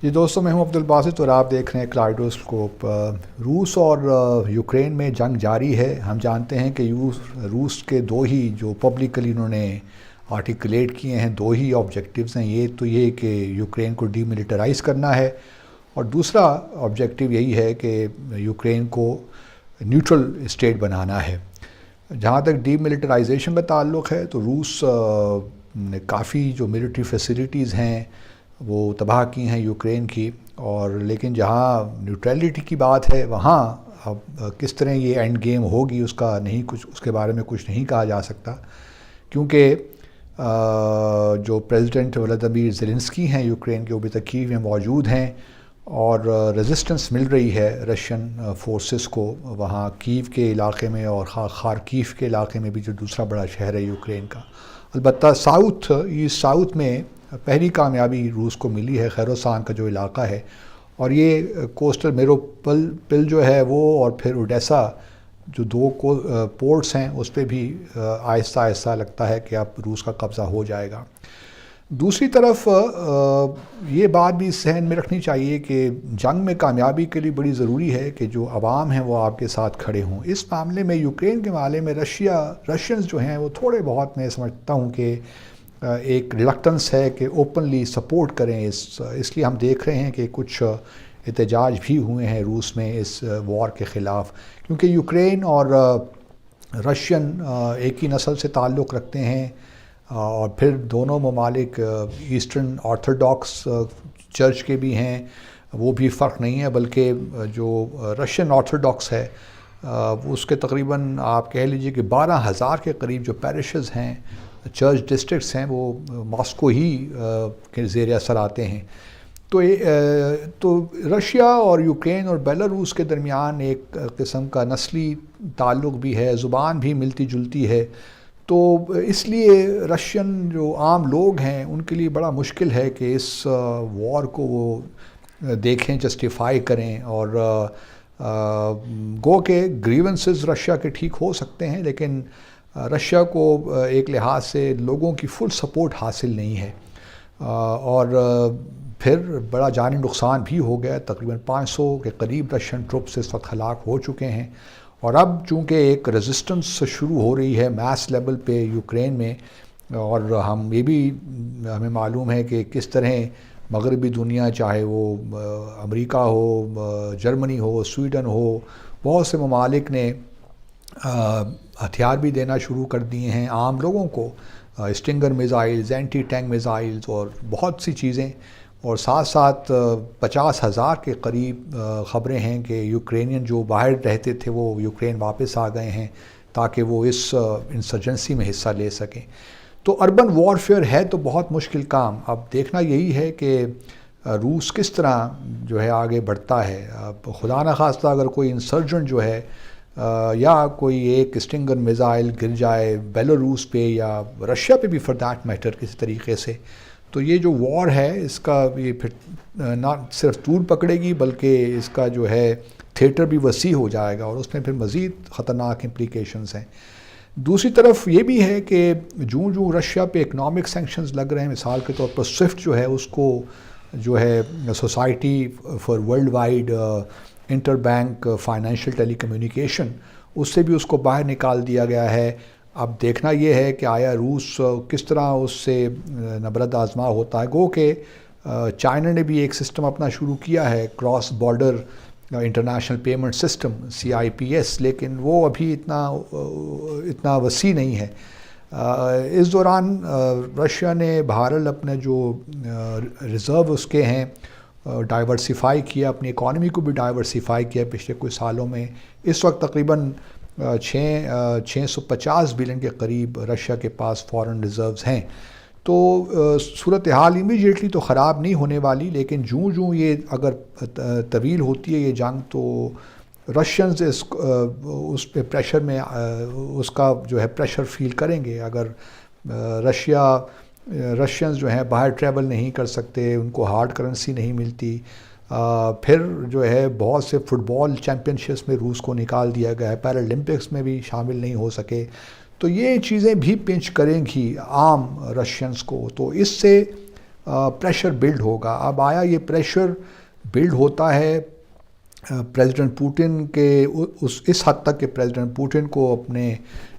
جی دوستوں، میں ہوں عبدالباسط اور آپ دیکھ رہے ہیں کلائڈوسکوپ۔ روس اور یوکرین میں جنگ جاری ہے۔ ہم جانتے ہیں کہ روس کے دو ہی جو پبلکلی انہوں نے آرٹیکولیٹ کیے ہیں، دو ہی آبجیکٹیوز ہیں۔ یہ تو یہ کہ یوکرین کو ڈی ملٹرائز کرنا ہے، اور دوسرا آبجیکٹیو یہی ہے کہ یوکرین کو نیوٹرل اسٹیٹ بنانا ہے۔ جہاں تک ڈی ملٹرائزیشن کا تعلق ہے تو روس نے کافی جو ملٹری فیسلٹیز ہیں وہ تباہ کی ہیں یوکرین کی، اور لیکن جہاں نیوٹرلٹی کی بات ہے وہاں اب کس طرح یہ اینڈ گیم ہوگی اس کا نہیں کچھ، اس کے بارے میں کچھ نہیں کہا جا سکتا، کیونکہ جو پریزیڈنٹ ولادیمیر زیلنسکی ہیں یوکرین کے، وہ ابھی تک کیو میں موجود ہیں، اور ریزسٹنس مل رہی ہے رشین فورسز کو وہاں کیو کے علاقے میں، اور خارکیف کے علاقے میں بھی جو دوسرا بڑا شہر ہے یوکرین کا۔ البتہ ایسٹ ساؤتھ میں پہلی کامیابی روس کو ملی ہے، خیروسان کا جو علاقہ ہے، اور یہ کوسٹل میروپل جو ہے وہ، اور پھر اوڈیسا جو دو پورٹس ہیں اس پہ بھی آہستہ آہستہ لگتا ہے کہ اب روس کا قبضہ ہو جائے گا۔ دوسری طرف یہ بات بھی ذہن میں رکھنی چاہیے کہ جنگ میں کامیابی کے لیے بڑی ضروری ہے کہ جو عوام ہیں وہ آپ کے ساتھ کھڑے ہوں۔ اس معاملے میں یوکرین کے معاملے میں رشینز جو ہیں وہ تھوڑے بہت، میں سمجھتا ہوں کہ ایک ریلکٹنس ہے کہ اوپنلی سپورٹ کریں اس لیے ہم دیکھ رہے ہیں کہ کچھ احتجاج بھی ہوئے ہیں روس میں اس وار کے خلاف، کیونکہ یوکرین اور رشین ایک ہی نسل سے تعلق رکھتے ہیں، اور پھر دونوں ممالک ایسٹرن آرتھوڈاکس چرچ کے بھی ہیں، وہ بھی فرق نہیں ہے، بلکہ جو رشین آرتھوڈاکس ہے اس کے تقریباً آپ کہہ لیجئے کہ 12,000 کے قریب جو پیرشز ہیں، چرچ ڈسٹرکٹس ہیں، وہ ماسکو ہی کے زیر اثر آتے ہیں۔ تو رشیا اور یوکرین اور بیلاروس کے درمیان ایک قسم کا نسلی تعلق بھی ہے، زبان بھی ملتی جلتی ہے، تو اس لیے رشین جو عام لوگ ہیں ان کے لیے بڑا مشکل ہے کہ اس وار کو وہ دیکھیں، جسٹیفائی کریں، اور گو کہ گریونسز رشیا کے ٹھیک ہو سکتے ہیں، لیکن رشیا کو ایک لحاظ سے لوگوں کی فل سپورٹ حاصل نہیں ہے، اور پھر بڑا جانی نقصان بھی ہو گیا۔ تقریباً 500 کے قریب رشین ٹروپس اس وقت ہلاک ہو چکے ہیں، اور اب چونکہ ایک ریزسٹنس شروع ہو رہی ہے میس لیول پہ یوکرین میں، اور یہ بھی ہمیں معلوم ہے کہ کس طرح مغربی دنیا، چاہے وہ امریکہ ہو، جرمنی ہو، سویڈن ہو، بہت سے ممالک نے ہتھیار بھی دینا شروع کر دیے ہیں عام لوگوں کو، stinger missiles, anti tank missiles اور بہت سی چیزیں، اور ساتھ ساتھ 50,000 کے قریب خبریں ہیں کہ یوکرینین جو باہر رہتے تھے وہ یوکرین واپس آ گئے ہیں تاکہ وہ اس انسرجنسی میں حصہ لے سکیں۔ تو اربن وارفیئر ہے تو بہت مشکل کام۔ اب دیکھنا یہی ہے کہ روس کس طرح جو ہے آگے بڑھتا ہے۔ اب خدا نخواستہ اگر کوئی انسرجنٹ جو ہے یا کوئی ایک اسٹنگر میزائل گر جائے بیلاروس پہ یا رشیا پہ بھی فار دیٹ میٹر کسی طریقے سے، تو یہ جو وار ہے اس کا یہ پھر نہ صرف طول پکڑے گی بلکہ اس کا جو ہے تھیٹر بھی وسیع ہو جائے گا، اور اس میں پھر مزید خطرناک امپلیکیشنز ہیں۔ دوسری طرف یہ بھی ہے کہ جوں رشیا پہ اکنامک سینکشنز لگ رہے ہیں، مثال کے طور پر سوئفٹ جو ہے اس کو جو ہے society for worldwide interbank financial telecommunication, اس سے بھی اس کو باہر نکال دیا گیا ہے۔ اب دیکھنا یہ ہے کہ آیا روس کس طرح اس سے نبرد آزما ہوتا ہے۔ گو کہ چائنا نے بھی ایک سسٹم اپنا شروع کیا ہے، cross border international payment system CIPS، لیکن وہ ابھی اتنا وسیع نہیں ہے۔ اس دوران رشیا نے بہرحال اپنے جو ریزرو اس کے ہیں ڈائیورسیفائی کیا، اپنی اکانومی کو بھی ڈائیورسیفائی کیا پچھلے کچھ سالوں میں۔ اس وقت تقریباً 650 بلین کے قریب رشیا کے پاس فارن ریزروز ہیں، تو صورتحال امیڈیٹلی تو خراب نہیں ہونے والی، لیکن جوں یہ اگر طویل ہوتی ہے یہ جنگ تو رشینز اس پہ پریشر میں اس کا جو ہے پریشر فیل کریں گے۔ اگر رشینز جو ہیں باہر ٹریول نہیں کر سکتے، ان کو ہارڈ کرنسی نہیں ملتی، پھر جو ہے بہت سے فٹ بال چیمپئن شپس میں روس کو نکال دیا گیا ہے، پیرالمپکس میں بھی شامل نہیں ہو سکے، تو یہ چیزیں بھی پنچ کریں گی عام رشینز کو۔ تو اس سے پریشر بلڈ ہوگا. اب آیا یہ پریشر بلڈ ہوتا ہے پریزیڈنٹ پوٹن کے اس حد تک کہ پریزیڈنٹ پوٹن کو اپنے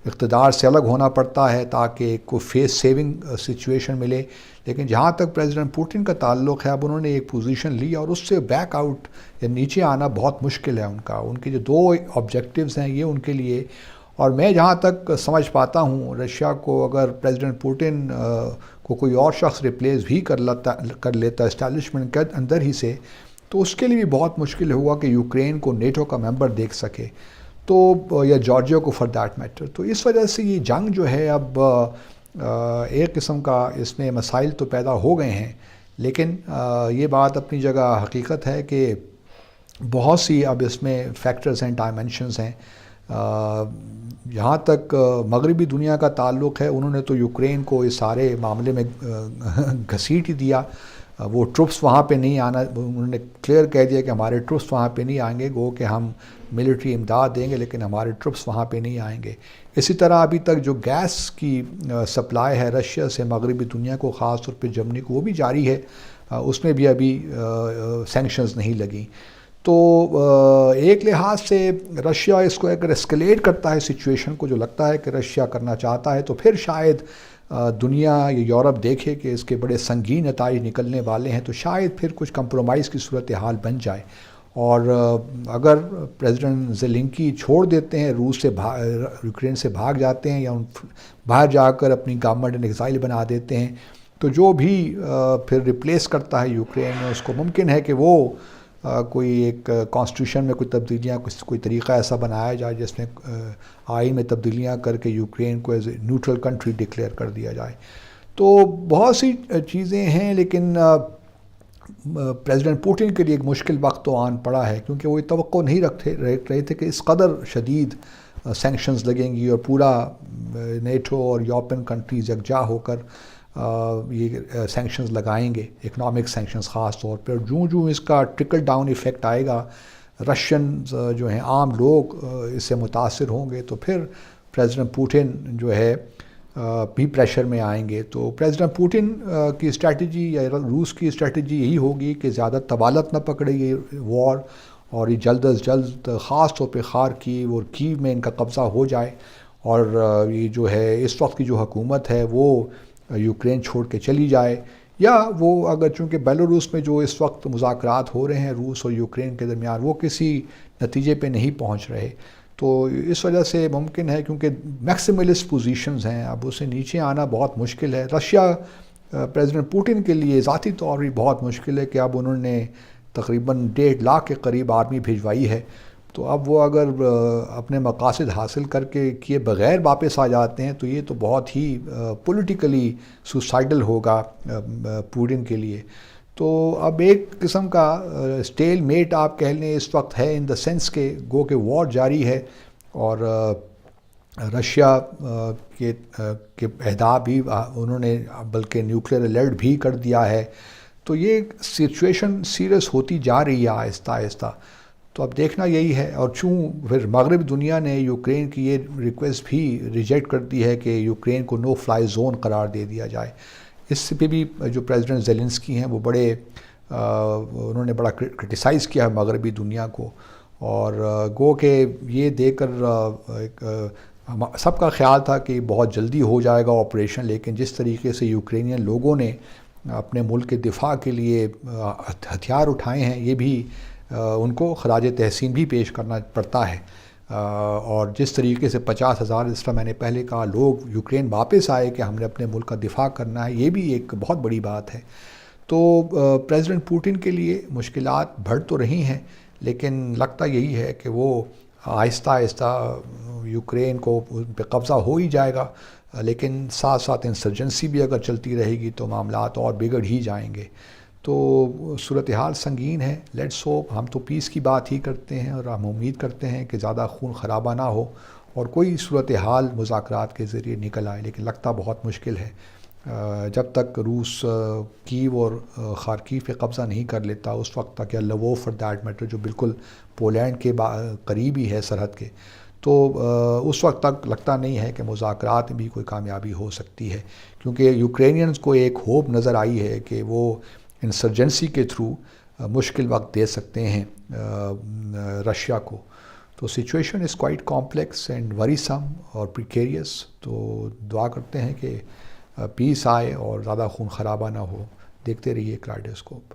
اقتدار سے الگ ہونا پڑتا ہے تاکہ کوئی فیس سیونگ سچویشن ملے. لیکن جہاں تک پریزیڈنٹ پوٹن کا تعلق ہے اب انہوں نے ایک پوزیشن لی اور اس سے بیک آؤٹ یا نیچے آنا بہت مشکل ہے ان کے جو 2 آبجیکٹیوز ہیں یہ ان کے لیے. اور میں جہاں تک سمجھ پاتا ہوں رشیا کو اگر پریزیڈنٹ پوٹن کو کوئی اور شخص ریپلیس بھی کر لیتا اسٹیبلشمنٹ کے اندر ہی سے تو اس کے لیے بھی بہت مشکل ہوا کہ یوکرین کو نیٹو کا ممبر دیکھ سکے تو یا جارجیا کو فار دیٹ میٹر. تو اس وجہ سے یہ جنگ جو ہے اب ایک قسم کا اس میں مسائل تو پیدا ہو گئے ہیں لیکن یہ بات اپنی جگہ حقیقت ہے کہ بہت سی اب اس میں فیکٹرز ہیں ڈائمنشنز ہیں. جہاں تک مغربی دنیا کا تعلق ہے انہوں نے تو یوکرین کو اس سارے معاملے میں گھسیٹ ہی دیا. وہ ٹروپس وہاں پہ نہیں آنا انہوں نے کلیئر کہہ دیا کہ ہمارے ٹروپس وہاں پہ نہیں آئیں گے. گو کہ ہم ملٹری امداد دیں گے لیکن ہمارے ٹروپس وہاں پہ نہیں آئیں گے. اسی طرح ابھی تک جو گیس کی سپلائی ہے رشیا سے مغربی دنیا کو خاص طور پہ جرمنی کو وہ بھی جاری ہے. اس میں بھی ابھی سینکشنز نہیں لگیں. تو ایک لحاظ سے رشیا اس کو اگر اسکلیٹ کرتا ہے سچویشن کو جو لگتا ہے کہ رشیا کرنا چاہتا ہے تو پھر شاید دنیا یا یورپ دیکھے کہ اس کے بڑے سنگین نتائج نکلنے والے ہیں تو شاید پھر کچھ کمپرومائز کی صورتحال بن جائے. اور اگر پریزیڈنٹ زیلنسکی چھوڑ دیتے ہیں روس سے یوکرین سے بھاگ جاتے ہیں یا باہر جا کر اپنی گورنمنٹ ان ایگزائل بنا دیتے ہیں تو جو بھی پھر ریپلیس کرتا ہے یوکرین میں اس کو ممکن ہے کہ وہ کوئی ایک کانسٹیٹیوشن میں کوئی تبدیلیاں کوئی طریقہ ایسا بنایا جائے جس میں آئین میں تبدیلیاں کر کے یوکرین کو as a neutral country declare کر دیا جائے. تو بہت سی چیزیں ہیں لیکن پریزیڈنٹ پوٹن کے لیے ایک مشکل وقت تو آن پڑا ہے کیونکہ وہ توقع نہیں رکھ رہے تھے کہ اس قدر شدید سینکشنز لگیں گی اور پورا نیٹو اور یورپین کنٹریز یکجا ہو کر یہ سینکشنز لگائیں گے اکنامک سینکشنز خاص طور پہ. اور جو اس کا ٹرکل ڈاؤن ایفیکٹ آئے گا رشینز جو ہیں عام لوگ اس سے متاثر ہوں گے تو پھر پریزیڈنٹ پوٹن جو ہے بھی پریشر میں آئیں گے. تو پریزیڈنٹ پوٹن کی اسٹریٹجی یا روس کی اسٹریٹجی یہی ہوگی کہ زیادہ طوالت نہ پکڑے یہ وار اور یہ جلد از جلد خاص طور پہ خارکیو اور کیو میں ان کا قبضہ ہو جائے اور یہ جو ہے اس وقت کی جو حکومت ہے وہ یوکرین چھوڑ کے چلی جائے. یا وہ اگر چونکہ بیلاروس میں جو اس وقت مذاکرات ہو رہے ہیں روس اور یوکرین کے درمیان وہ کسی نتیجے پہ نہیں پہنچ رہے تو اس وجہ سے ممکن ہے کیونکہ میکسیملسٹ پوزیشنز ہیں اب اسے نیچے آنا بہت مشکل ہے. رشیا پریزیڈنٹ پوٹن کے لیے ذاتی طور بھی بہت مشکل ہے کہ اب انہوں نے تقریباً 1.5 لاکھ کے قریب آرمی بھیجوائی ہے تو اب وہ اگر اپنے مقاصد حاصل کر کے کیے بغیر واپس آ جاتے ہیں تو یہ تو بہت ہی پولیٹیکلی سوسائڈل ہوگا پوٹن کے لیے. تو اب ایک قسم کا اسٹیل میٹ آپ کہہ لیں اس وقت ہے ان دا سینس کہ گو کہ وار جاری ہے اور رشیا کے اہداف بھی انہوں نے بلکہ نیوکلیئر الرٹ بھی کر دیا ہے. تو یہ سچویشن سیریس ہوتی جا رہی ہے آہستہ آہستہ. تو اب دیکھنا یہی ہے اور چوں پھر مغرب دنیا نے یوکرین کی یہ ریکویسٹ بھی ریجیکٹ کر دی ہے کہ یوکرین کو نو فلائی زون قرار دے دیا جائے. اس پہ بھی جو پریزیڈنٹ زیلنسکی ہیں وہ بڑے انہوں نے بڑا کرٹیسائز کیا ہے مغربی دنیا کو اور گو کہ یہ دے کر سب کا خیال تھا کہ بہت جلدی ہو جائے گا آپریشن لیکن جس طریقے سے یوکرینین لوگوں نے اپنے ملک کے دفاع کے لیے ہتھیار اٹھائے ہیں یہ بھی ان کو خراج تحسین بھی پیش کرنا پڑتا ہے. اور جس طریقے سے 50,000 جس طرح میں نے پہلے کہا لوگ یوکرین واپس آئے کہ ہم نے اپنے ملک کا دفاع کرنا ہے یہ بھی ایک بہت بڑی بات ہے. تو پریزیڈنٹ پوٹن کے لیے مشکلات بڑھ تو رہی ہیں لیکن لگتا یہی ہے کہ وہ آہستہ آہستہ یوکرین کو ان پہ قبضہ ہو ہی جائے گا لیکن ساتھ ساتھ انسرجنسی بھی اگر چلتی رہے گی تو معاملات اور بگڑ ہی جائیں گے. تو صورتحال سنگین ہے. لیٹس ہوپ ہم تو پیس کی بات ہی کرتے ہیں اور ہم امید کرتے ہیں کہ زیادہ خون خرابہ نہ ہو اور کوئی صورتحال مذاکرات کے ذریعے نکل آئے لیکن لگتا بہت مشکل ہے. جب تک روس کیو اور خارکیو پہ قبضہ نہیں کر لیتا اس وقت تک یا لوو فار دیٹ میٹر جو بالکل پولینڈ کے قریب ہی ہے سرحد کے تو اس وقت تک لگتا نہیں ہے کہ مذاکرات میں بھی کوئی کامیابی ہو سکتی ہے، کیونکہ یوکرینینز کو ایک ہوپ نظر آئی ہے کہ وہ انسرجنسی کے تھرو مشکل وقت دے سکتے ہیں رشیا کو. تو situation is quite complex and وریسم اور پریکیریس. تو دعا کرتے ہیں کہ پیس آئے اور زیادہ خون خرابہ نہ ہو. دیکھتے رہیے کلیڈوسکوپ.